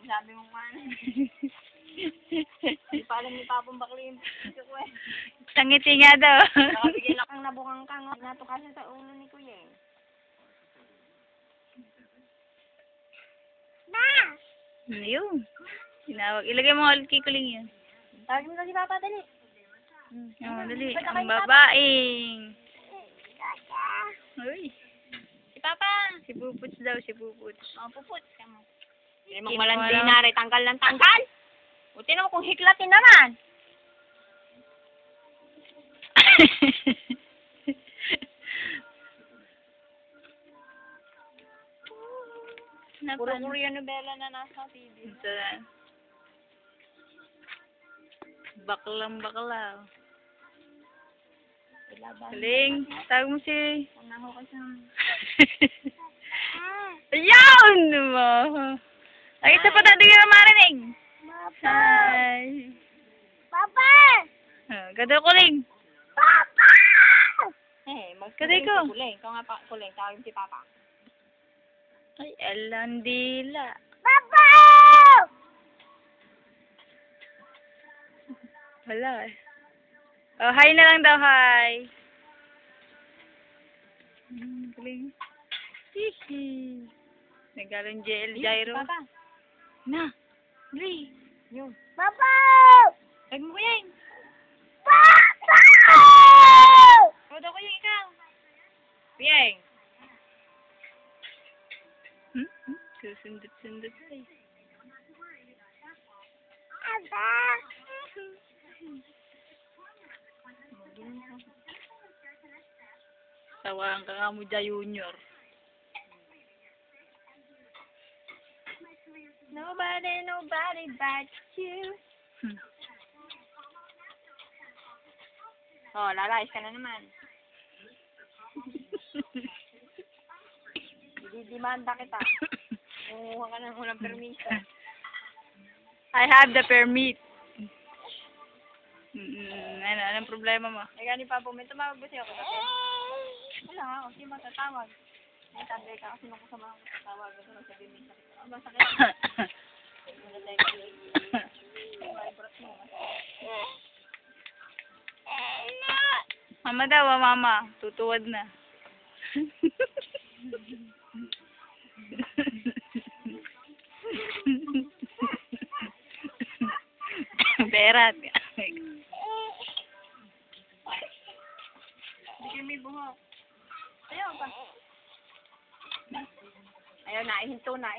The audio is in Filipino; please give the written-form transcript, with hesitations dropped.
Sabi mo nga. Hindi pa alam ni Papong bakli yung pito ko eh. Tangiti nga daw. Nakabigay na kang nabukang kang. Natukasan sa ulo ni Kuya eh. Ano yun? Tinawag. Ilagay mo ulit kay Kuling yun. Tawagin mo na si Papa, dali. Oo, dali. Ang babaeng. Uy. Si Papa. Si Puputs daw, si Puputs. Oh, Puputs. Kamo. Hindi Hindi mo walang mo alam. dinari. Tanggal ng tanggal. Buti naman kung hiklatin naman. Puro Korean novela na nasa TV. Ito na. Baklang bakla. Ilaban. Kuling, tawag mo si... Ano ko sa... Ayaw! Mo. Ay, isa pa dati ka marinig. Papa! Hi. Papa! Gado Kuling. Papa! Eh, Kaday magkuling ko. si Kuling. Ikaw nga pa, Kuling. Tawagin si Papa. Ay, alandila. Papa! Wala eh. Oh, hi na lang daw, hi. Kuling. Hihi. Nagalang Gyro. Papa. Na. Dali. Yun. Papa! Tag mo Kuling. Papa! O, daw Kuling, ikaw. Kuling. Susundot-sundot ay. Aba! Tawaan ka nga mo dyan, Junior. Nobody but you. Oh, lalayas ka na naman. Didimanda kita. Kumuha ka ng unang permiso. I have the permit. Anong problema mo? Ay, gani pa po, may tumawag ba siya ako kasi? Wala nga, kasi matatawag. May tabi ka kasi nung kasama ko tatawag. Ito lang sabi may sakit. Ang masakit. Muna tayo kayo. Ay, brat mo. Mama daw, mama. Tutuwad na. Berat. Hindi kayo may buhok. Ayaw pa. Ayaw na, ihinto na.